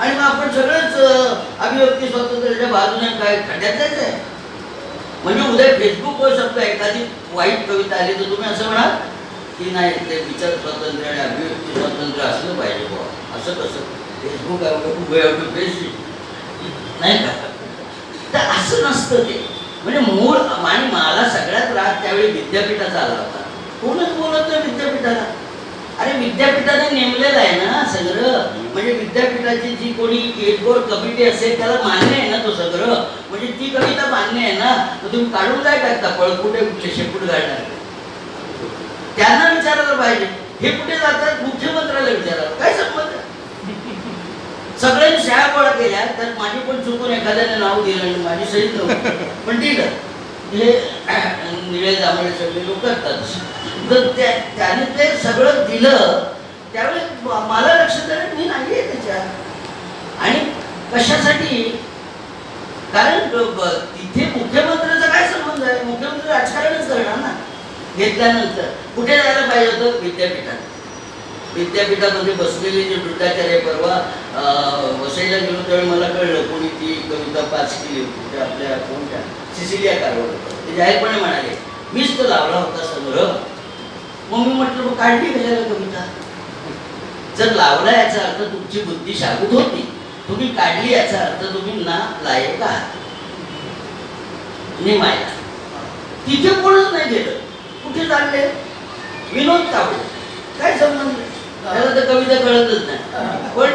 आणि मग आपण सगळंच अभिव्यक्ती स्वातंत्र्याच्या बाजूने काय खड्यात जायचं आहे. म्हणजे उद्या फेसबुकवर समजा एखादी वाईट कविता आली तर तुम्ही असं म्हणाल की नाही ते विचार स्वातंत्र्य आणि अभिव्यक्ती स्वातंत्र्य असलं पाहिजे बुवा. असं कसं फेसबुक नाही का? तर असं नसतं ते. म्हणजे मूळ आणि मला सगळ्यात राग त्यावेळी विद्यापीठाचा आला होता. कोणच बोलत नाही विद्यापीठाला. अरे विद्यापीठाने नेमलेलं आहे ना सगळं. म्हणजे विद्यापीठाची जी कोणी एकगोर कमिटी असेल त्याला मान्य आहे ना तो सगळं. म्हणजे ती कविता मान्य आहे ना. तर तुम्ही काढून काय टाकता पळकुटे कुठले शेपूट घालणार. त्यांना विचारायला पाहिजे. हे कुठे जातात मुख्यमंत्र्याला विचारायला काय संबंध. सगळ्यांनी शाळा गोळा केल्या तर माझी पण चुकून एखाद्याने नाव दिलं आणि माझी सही नव्हती. पण ठीक आहे हे निळे जांभळे सगळे लोक करतात. तर त्याने ते सगळं दिलं त्यावेळेस मला लक्षात आलं मी नाही आहे त्याच्यात. आणि कशासाठी. कारण तिथे मुख्यमंत्र्याचा काय संबंध आहे. मुख्यमंत्री राजकारणच करणार ना. घेतल्यानंतर कुठे जायला पाहिजे होतं विद्यापीठात. विद्यापीठामध्ये बसलेले जे वृद्धाचार्य परवा वसईला गेलो त्यावेळी मला कळलं कोणी ती कविता पास केली होती. आपल्या कोणत्या सिसिलिया कारवार ते जाहीरपणे म्हणाले मीच तो लावला होता संग्रह. मग मी म्हटलं मग काढली कशाला कविता. जर लावला याचा अर्थ तुमची बुद्धी शाबूत होती. तुम्ही काढली याचा अर्थ तुम्ही ना लायक आहात. निमायला तिथे कोणच नाही गेलं. कुठे चालले विनोद तावडे काय संबंध. त्याला तर कविता कळतच नाही. पण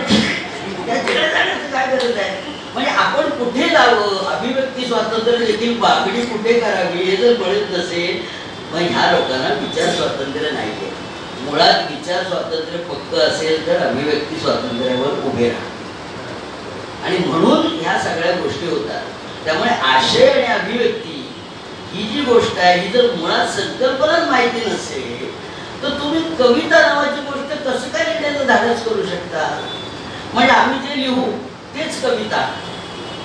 त्याच्याकडे जाण्याचं काय गरज आहे. म्हणजे आपण कुठे जावं. अभिव्यक्ती स्वातंत्र्य देखील बागडी कुठे करावी हे जर कळत नसेल मग ह्या लोकांना विचार स्वातंत्र्य नाही आहे. मुळात विचार स्वातंत्र्य फक्त असेल तर अभिव्यक्ती स्वातंत्र्यावर उभे राहा. आणि म्हणून ह्या सगळ्या गोष्टी होतात. त्यामुळे आशय आणि अभिव्यक्ती ही जी गोष्ट आहे ही जर मुळात संकल्पनाच माहिती नसेल तर तुम्ही कविता नावाची गोष्ट कसं काय लिहिण्याचं धाडस करू शकता. म्हणजे आम्ही जे लिहू तेच कविता.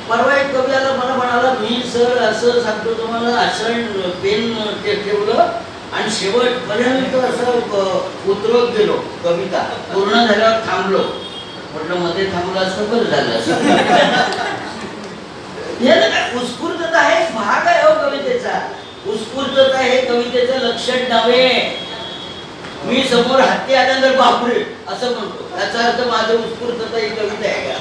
परवा एक कवी आला मला म्हणाला मी सर असं सांगतो तुम्हाला असं पेन ठेवलं आणि शेवटपर्यंत असं उतरत गेलो. कविता पूर्ण झाल्यावर थांबलो. म्हटलं मध्ये थांबलं असतं बरं झालं असं. याला काय उत्स्फूर्तता आहे भाग आहे हो कवितेचा. उत्स्फूर्तता हे कवितेचं लक्षण नव्हे. मी समोर हत्ती आल्यानंतर बापरे असं म्हणतो त्याचा अर्थ माझं उत्स्फूर्तता ही कविता आहे का.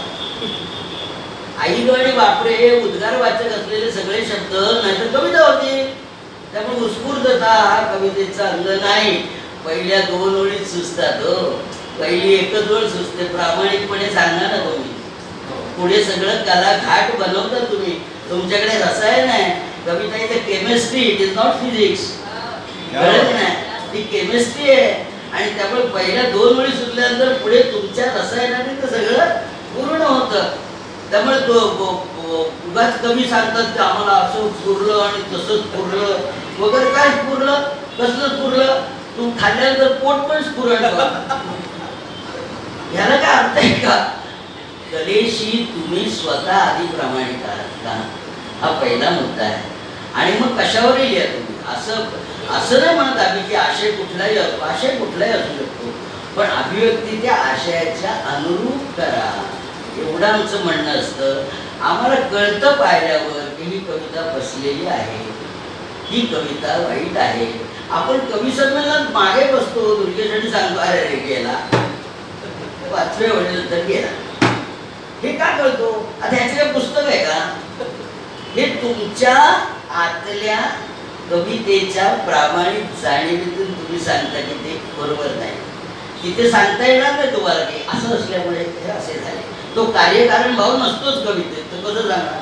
आई आणि बापरे हे उद्गारवाचक असलेले सगळे शब्द नाहीतर कविता होती. त्यामुळे उत्स्फूर्तता हा कवितेचा अंग नाही. पहिल्या दोन ओळीत सुचतात हो. पहिली एकच ओळ सुचते. प्रामाणिकपणे सांगा ना तुम्ही. पुढे सगळं कला घाट बनवता तुम्ही. तुमच्याकडे रसायन आहे. कविता इथे chemistry it is not physics. कळत नाही ती केमिस्ट्री आहे. आणि त्यामुळे पहिल्या दोन ओळी सुटल्यानंतर पुढे तुमच्या रसायनाने ते सगळं पूर्ण होतं. त्यामुळे उगाच कमी सांगतात की आम्हाला असं पुरलं आणि तसंच पुरलं वगैरे. काय पुरलं कसलंच पुरलं. तू खाल्ल्यानंतर पोट पण पुरण. ह्याला काय अर्थ आहे का. कलेशी तुम्ही स्वतः आधी प्रामाणिक आहात का हा पहिला मुद्दा आहे. आणि मग कशावरही लिहा तुम्ही. असं नाही म्हणत आम्ही की आशय कुठलाही असू शकतो. पण अभिव्यक्ती त्या आशयाच्या अनुरूप करा एवढं आमचं म्हणणं असतं. आम्हाला कळतं पाहिल्यावर की ही कविता बसलेली आहे. ही कविता वाईट आहे. आपण कवी संमेलनात मागे बसतो दुर्गेसाठी सांगतो अरे रे गेला 5व्या वडीनंतर गेला. हे का कळतो. आता ह्याचं काही पुस्तक आहे का. हे तुमच्या आतल्या कवितेच्या प्रामाणिक जाणीवीतून तुम्ही सांगता की ते बरोबर नाही. तिथे सांगता येणार नाही तुम्हाला की असं असल्यामुळे हे असे झाले. तो कार्यकारण भाव नसतोच कवितेत. तर कसं सांगणार.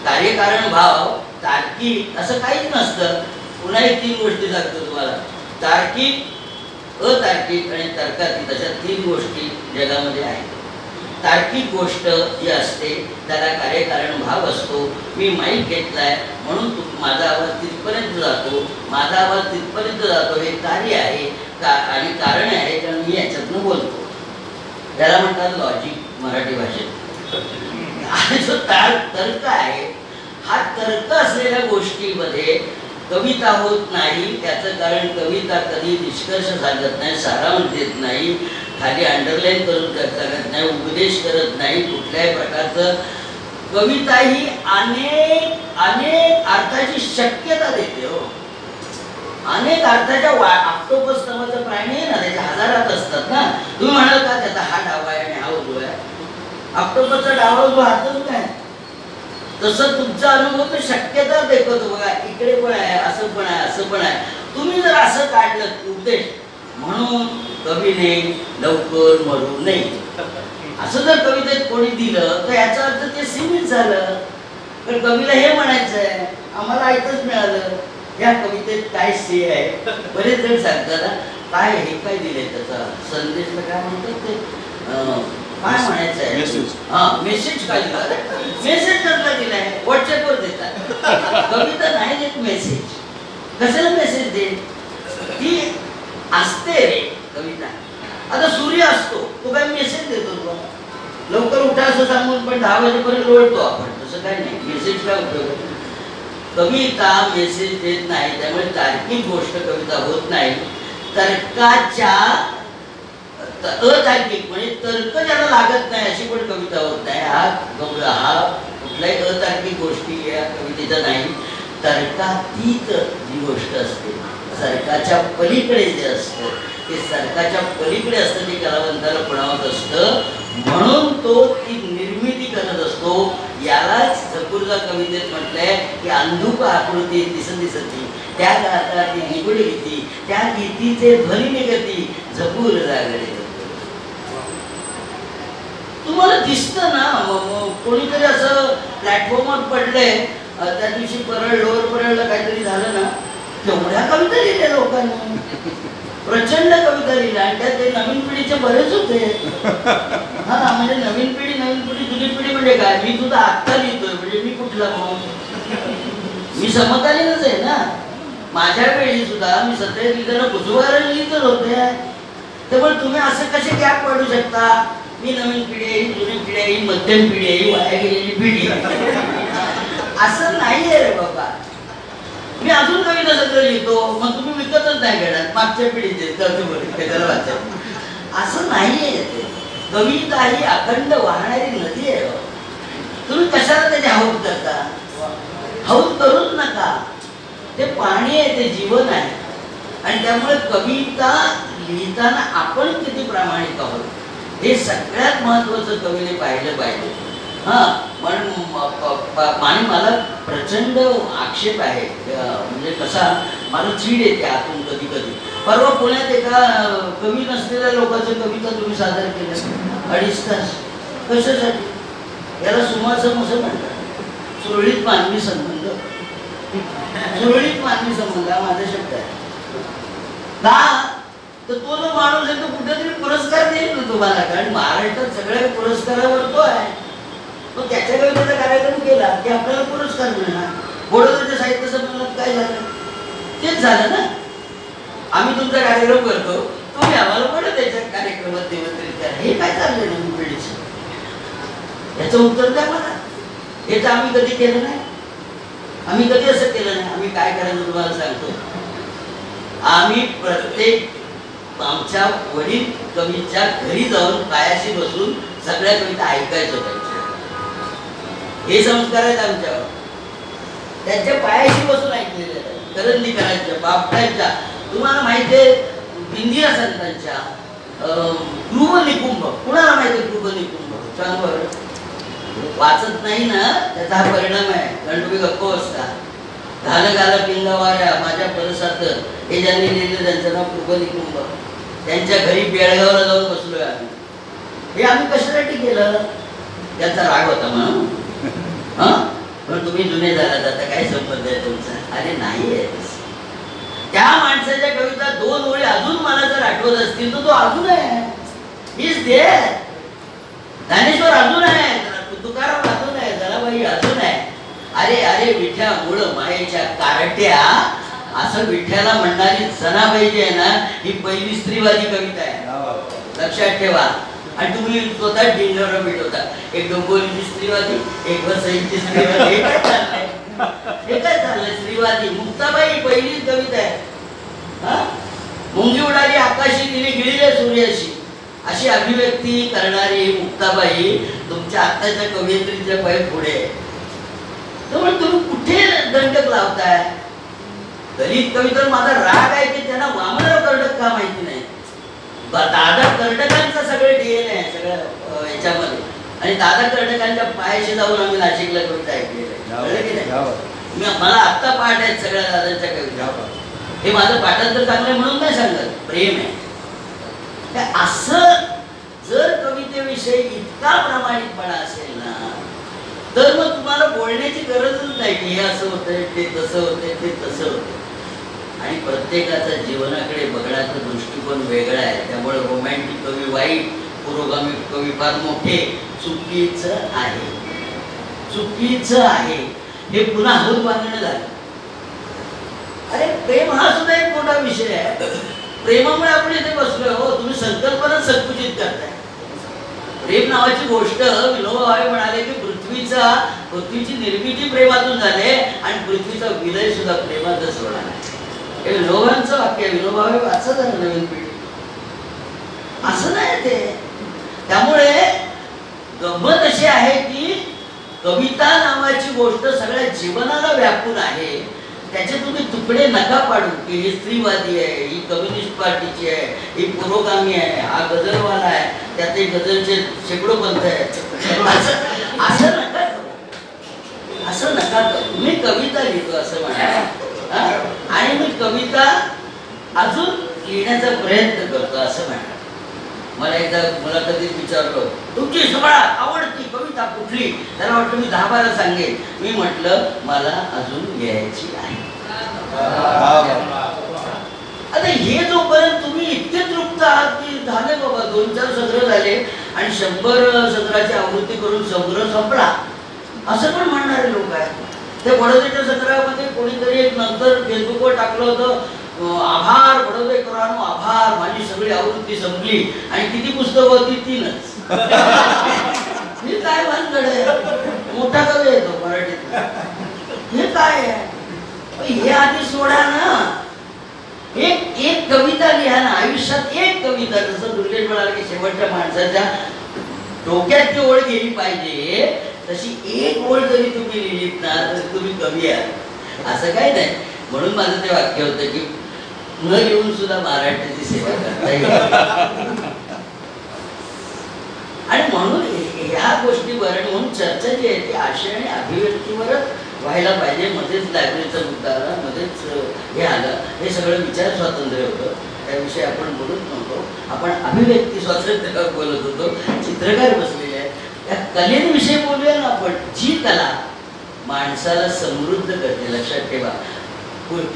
कार्यकारण भाव तार्किक असं काहीच नसतं. पुन्हा एक 3 गोष्टी सांगतो तुम्हाला. तार्किक अतार्किक आणि तर्कातीत अशा 3 गोष्टी जगामध्ये आहेत. तार्किक गोष्ट जी असते त्याला कार्यकारण भाव असतो. मी माईक घेतलाय म्हणून माझा आवाज तिथपर्यंत जातो. माझा आवाज तिथपर्यंत जातो हे कार्य आहे आणि कारण आहे कारण मी याच्यातनं बोलतो. त्याला म्हणतात लॉजिक मराठी भाषेत. आणि जो तर्क आहे हा तर्क असलेल्या गोष्टीमध्ये कविता होत नाही. त्याचं कारण कविता कधी निष्कर्ष सांगत नाही, सारांश देत नाही, खाली अंडरलाईन करून करत नाही, उपदेश करत नाही, कुठल्याही प्रकारचं. कविता ही अनेक अनेक अर्थाची शक्यता देते हो. अनेक अर्थाच्या ऑक्टोपस नावाचा प्राणी आहे ना, त्याच्या हजारात असतात ना. तुम्ही म्हणाल का त्याचा हा डावा आहे आणि हा उजवा आहे? ऑक्टोपसचा डावा उजवा हातच नाही. तसं तुमचा अनुभव तर शक्यता दाखवतो. बघा इकडे पण आहे, असं पण आहे, असं पण आहे. तुम्ही जर असं काढलं उपदेश म्हणून कवीने लवकर मरू नये असं जर कवितेत कोणी दिलं तर याचा अर्थ ते सीमित झालं. तर कवीला हे म्हणायचं आहे, आम्हाला ऐकच मिळालं या कवितेत काय से आहे. बरेच जण सांगतात काय हे काय दिले त्याचा संदेशला काय म्हणतात ते काय म्हणायचं आहे. हा मेसेज काय दिला, मेसेज कसला दिलाय व्हॉट्सअपवर देतात. कविता नाही देत मेसेज. कशाला मेसेज दे, ती असते रे कविता. आता सूर्य असतो तो काय मेसेज देतो तुला लवकर उठा असं सांगून, पण 10 वाजेपर्यंत लोळतो आपण. तसं काय नाही, मेसेज काय उपयोग. कविता मेसेज देत नाही, त्यामुळे तार्किक गोष्ट कविता होत नाही. तर्काच्या अतार्किक म्हणजे तर्क ज्याला लागत नाही अशी पण कविता होत नाही. हा कुठल्याही अतार्किक गोष्टी या कवितेचा नाही. तर्कातीत जी गोष्ट असते, सर्काच्या पलीकडे जे असतं ते सर्काच्या पलीकडे असतं, ते कलावंताला खुणावत असतं. म्हणून तो ती निर्मिती करत असतो. यालाच झपूरला कवितेत म्हटलंय की अंधुक आकृती दिसती त्या गाता ती निगुड गीती, त्या गीतीचे ध्वनी निगती झपूर जागडे. तुम्हाला दिसतं ना, कोणीतरी असं प्लॅटफॉर्मवर पडलंय, त्या दिवशी परळ लोअर परळला काहीतरी झालं ना, तेवढ्या कविता लिहिल्या लोकांनी, प्रचंड कविता लिहिल्या. आणि त्यात ते नवीन पिढीचे बरेच होते. हा म्हणजे नवीन पिढी जुनी पिढी म्हणजे काय, मी सुद्धा आत्ता लिहितोय म्हणजे मी कुठला मग मी समकालीनच आहे ना. माझ्या वेळी सुद्धा मी सध्या लिहिताना बुजवायला लिहितच होते. त्यामुळे तुम्ही असं कसे गॅप पाडू शकता. मी नवीन पिढी आहे, जुनी पिढी आहे, मध्यम पिढी आहे, वाया गेलेली पिढी असं नाहीये रे बाबा. मी अजून कविता सगळं लिहितो, मग तुम्ही विकतच नाही घेणार मागच्या पिढीचे त्याला वाचायचं असं नाहीये. ते कविता ही अखंड वाहणारी नदी आहे. तुम्ही कशाला त्याची हौद करता, हौद करूच नका. ते पाणी आहे, ते जीवन आहे. आणि त्यामुळे कविता लिहिताना आपण किती प्रामाणिक आहोत हे सगळ्यात महत्वाचं कवीने पाहिलं पाहिजे. आणि मला प्रचंड आक्षेप आहे, म्हणजे कसा मला चीड येते आतून कधी कधी. परवा पुण्यात एका कवी नसलेल्या लोकांचं कविता तुम्ही सादर केलं 2.5 तास. कशासाठी? याला सुमासम असं म्हणतात, सुरळीत मानवी संबंध. सुरळीत मानवी संबंध हा माझा शब्द आहे. का तर तो जो माणूस आहे तो कुठेतरी पुरस्कार देईल ना तुम्हाला, कारण महाराष्ट्रात सगळ्या पुरस्कारावर तो आहे. मग त्याच्या कवितेचा कार्यक्रम केला की आपल्याला पुरस्कार मिळणार. वडोदराच्या साहित्य संमेलनात काय झालं, तेच झालं ना. आम्ही तुमचा कार्यक्रम करतो, तुम्ही आम्हाला वडोदराच्या कार्यक्रमात निमंत्रित करा. हे काय चाललंय नवीन पिढीचं, याचं उत्तर द्या मला. हे तर आम्ही कधी केलं नाही. आम्ही कधी असं केलं नाही. आम्ही काय करायचं तुम्हाला सांगतो. आम्ही प्रत्येक आमच्या वडील कवीच्या घरी जाऊन पायाशी बसून सगळ्या कविता ऐकायचो त्यांच्या. हे संस्कार आहेत आमच्यावर. त्यांच्या पायाशी बसून ऐकलेले आहेत. करंदीकरांच्या, बापटांच्या, तुम्हाला माहिती आहे इंदिरा संतांच्या, कृप निकुंभ. कुणाला माहिती आहे कृप निकुंभ? सांग बरं. वाचत नाही ना, त्याचा हा परिणाम आहे. कारण तुम्ही गप्प बसता. घाल घाल पिंगा वाऱ्या माझ्या परसात, हे ज्यांनी लिहिलं त्यांचं नाव कृप निकुंभ. त्यांच्या घरी बेळगावला जाऊन बसलोय आम्ही. हे आम्ही कशासाठी केलं? त्यांचा राग होता म्हणून. पण तुम्ही जुने झालात, आता काय संबंध आहे तुमचा? अरे नाही आहे. त्या माणसाच्या कविता 2 ओळी अजून मला जर आठवत असतील तर तो अजून आहे. हीच दे. ज्ञानेश्वर अजून आहे, तुकाराम अजून आहे, जराबाई अजून आहे. अरे अरे विठ्या मूळ मायेच्या कारट्या, असं विठ्याला म्हणणारी जनाबाई जी आहे ना, ही पहिली स्त्रीवादी कविता आहे. लक्षात ठेवा. आणि तुम्ही स्वतः डिंगरा मिळवता. एक डोंबोलीची स्त्रीवादी, एक वसईची स्त्रीवादी. हे काय चाललंय? स्त्रीवादी. मुक्ताबाई पहिली कविता आहे. मुंगी उडाली आकाशी, तिने गिळले सूर्याशी. अशी अभिव्यक्ती करणारी मुक्ताबाई तुमच्या आत्ताच्या कवयित्रीच्या पाय पुढे आहे. त्यामुळे तुम्ही कुठे दंडक लावताय? दलित कवी तर माझा राग आहे की त्यांना वामनराव कर्डक का माहिती नाही. दादा कर्डकांचा सगळे डीएनए आहे सगळं याच्यामध्ये, आणि दादा कर्डकांच्या पायाशी जाऊन आम्ही नाशिकला कविता ऐकलेलं. मला आत्ता पाठ आहेत सगळ्या दादांच्या कविता. हे माझं पाठांतर चांगलं म्हणून नाही सांगत, प्रेम आहे. असं जर कवितेविषयी इतका प्रामाणिकपणा असेल ना, तर मग तुम्हाला बोलण्याची गरजच नाही की हे असं होतंय, ते तसं होतंय, ते तसं होतंय. आणि प्रत्येकाचा जीवनाकडे बघण्याचा दृष्टिकोन वेगळा आहे. त्यामुळे रोमॅन्टिक कवी वाईट, पुरोगामी कवी फार मोठे, चुकीचं आहे. चुकीचं आहे हे पुन्हा हाऊस बांधणं झालं. अरे प्रेम हा सुद्धा एक मोठा विषय आहे. प्रेमामुळे आपण इथे बसलोय. हो, तुम्ही संकल्पना संकुचित करताय. प्रेम नावाची गोष्ट विनोबा भावे म्हणाले की पृथ्वीची निर्मिती प्रेमातून झाले आणि पृथ्वीचा विलय सुद्धा प्रेमातच होणार आहे. हे विनोबांचं वाक्य. विनोबा भावे वाचत आहे नवीन पिढी. असं नाही ते. त्यामुळे गंमत अशी आहे की कविता नावाची गोष्ट सगळ्या जीवनाला व्यापून आहे. त्याचे तुम्ही तुकडे नका पाडू की ही स्त्रीवादी आहे, ही कम्युनिस्ट पार्टीची आहे, ही पुरोगामी आहे, हा गझलवाला आहे, त्यातही गझलचे शेकडो पंथ आहेत. असं नका करू. असं नका करू. मी कविता लिहितो असं म्हणा, आणि मी कविता अजून लिहिण्याचा प्रयत्न करतो असं म्हणा. मला एकदा मला कधीच विचारलं तुमची सगळ्यात आवडती कविता कुठली? त्याला वाटलं मी 10-12 सांगेन. मी म्हटलं मला अजून लिहायची आहे. आता हे जोपर्यंत तुम्ही इतके तृप्त आहात की झाले बाबा 2-4 सत्र झाले आणि 100 सत्राची आवृत्ती करून संग्रह संपला असं पण म्हणणारे लोक आहेत. त्या बडोद्याच्या सत्रामध्ये कोणीतरी एक नंतर फेसबुकवर टाकलं होतं, आभार बडोदेकरांनो, आभार, माझी सगळी आवृत्ती संपली. आणि किती पुस्तकं होती? 3च. हे काय भानगड आहे? मोठा कवी येतो मराठीत. हे काय आहे? हे आधी सोडा ना. एक कविता लिहा ना आयुष्यात. एक कविता, जसं दुर्गेश म्हणाला की शेवटच्या माणसाच्या डोक्यात ती ओळ गेली पाहिजे, तशी एक ओळ जरी तुम्ही लिहिलीत ना तर तुम्ही कवी आहात. असं काय नाही. म्हणून माझं ते वाक्य होतं की न लिहून सुद्धा महाराष्ट्राची सेवा करता येईल. आणि म्हणून ह्या गोष्टीवर, म्हणून चर्चा जी आहे ती आशय आणि अभिव्यक्तीवरच व्हायला पाहिजे. मध्येच लायब्ररीचा मुद्दा आला, मध्येच हे आलं. हे सगळं विचार स्वातंत्र्य होतं, त्याविषयी आपण बोलत नव्हतो. आपण अभिव्यक्ती स्वातंत्र्यावर बोलत होतो. चित्रकार बसलेले आहेत, त्या कलेविषयी बोलूया ना आपण. जी कला माणसाला समृद्ध करते. लक्षात ठेवा,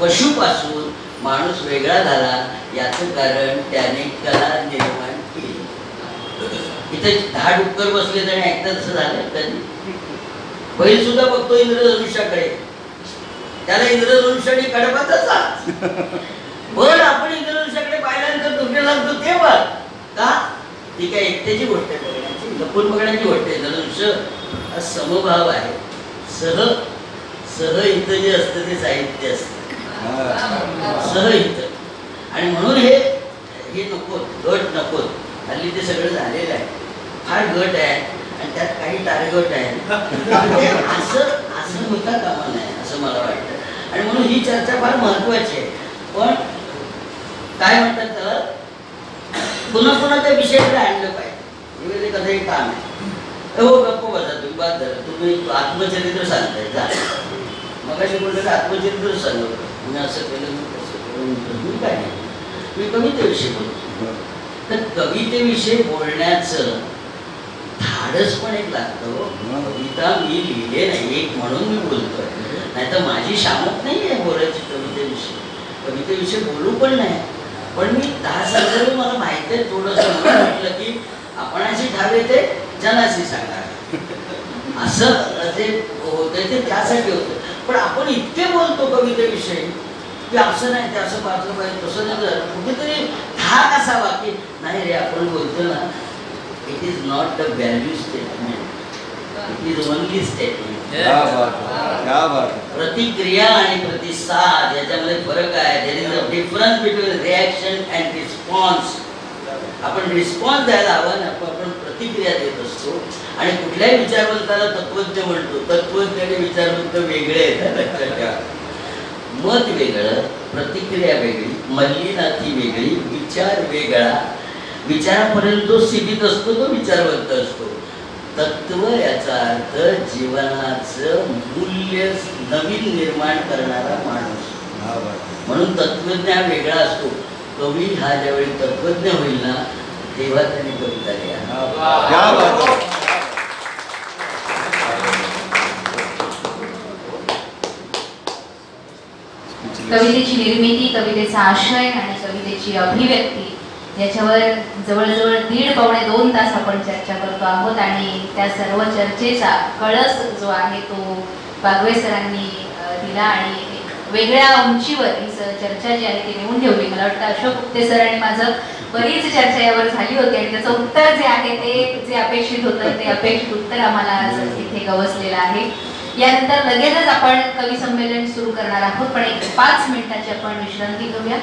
पशुपासून माणूस वेगळा झाला याचं कारण त्याने कला निर्माण केली. इथे 10 डुक्कर बसले आणि ऐकतात असं झालं कधी? बैल सुद्धा बघतो इंद्रधनुष्याकडे, त्याला इंद्रधनुष्याने कडपाचा. पण आपण इंद्रधनुष्याकडे पाहिल्यानंतर दुसऱ्या लागतो ते बघ का? ती काय एकट्याची गोष्ट आहे बघण्याची, लपून बघण्याची गोष्ट आहे. इंद्रधनुष्य हा समभाव आहे. सह इथं जे असतं ते साहित्य असतं. सहहित. आणि म्हणून हे नको, गट नको. हल्ली ते सगळं झालेलं आहे. फार गट आहे आणि त्यात काही टारगट आहे. असं होता कामा नाही असं मला वाटतं. आणि म्हणून ही चर्चा फार महत्वाची आहे. पण काय म्हणतात त्याला, पुन्हा पुन्हा त्या विषयाकडे आणलं पाहिजे. हे कसं एक काम आहे. हो गप्प बसा तुम्ही, बाद झालं. तुम्ही आत्मचरित्र सांगताय जा. मगाशी बोललं की आत्मचरित्र सांगतो मी, असं केलं मी तसं केलं. मी काय नाही, मी कवितेविषयी बोलतो. तर कवितेविषयी बोलण्याचं धाडस पण एक लागतं. कविता मी लिहिले नाही एक म्हणून मी बोलतोय, नाही तर माझी शामत नाही आहे बोलायची कवितेविषयी. कवितेविषयी बोलू पण नाही. पण मी 10 साल मला माहिती आहे थोडंसं म्हटलं की आपण अशी ठावे ते जनाशी सांगणार असं जे होतं ते त्यासाठी होतं. पण आपण इतके बोलतो कवितेविषयी की असं नाही ते असं पाहिलं पाहिजे तसं नाही. कुठेतरी धाक असावा की नाही रे आपण बोलतो ना, it is not a value statement, it is only statement. प्रतिक्रिया आणि प्रतिसाद याच्यामध्ये फरक आहे. There is a difference between reaction and response. आपण रिस्पॉन्स द्यायला हवा ना, आपण प्रतिक्रिया देत असतो. आणि कुठल्याही विचारवंताला तत्वज्ञ म्हणतो. तत्वज्ञ आणि विचारवंत वेगळे आहेत, लक्षात ठेवा. मत वेगळं, प्रतिक्रिया वेगळी, मल्लीनाथी वेगळी, विचार वेगळा. विचारापर्यंत जो सीमित असतो तो विचारवंत असतो. तत्व याचा अर्थ जीवनाचं मूल्य नवीन निर्माण करणारा माणूस. म्हणून तत्वज्ञ हा वेगळा असतो. कवी हा ज्यावेळी तत्वज्ञ होईल ना, तेव्हा त्यांनी कविता लिहा. कवितेची निर्मिती, कवितेचा आशय आणि कवितेची अभिव्यक्ती याच्यावर जवळजवळ 1.5-2 तास आपण चर्चा करतो आहोत. आणि त्या सर्व चर्चेचा कळस जो आहे तो बागवे सरांनी दिला आणि एक वेगळ्या उंचीवर ही चर्चा जी आहे ती नेऊन ठेवली. मला वाटतं अशोक गुप्ते सर आणि माझं बरीच चर्चा यावर झाली होती आणि त्याचं उत्तर जे आहे ते जे अपेक्षित होतं ते अपेक्षित उत्तर आम्हाला आज इथे गवसलेलं आहे. यानंतर लगेचच आपण कवी संमेलन सुरू करणार आहोत, पण एक 5 मिनिटाची आपण विश्रांती घेऊया.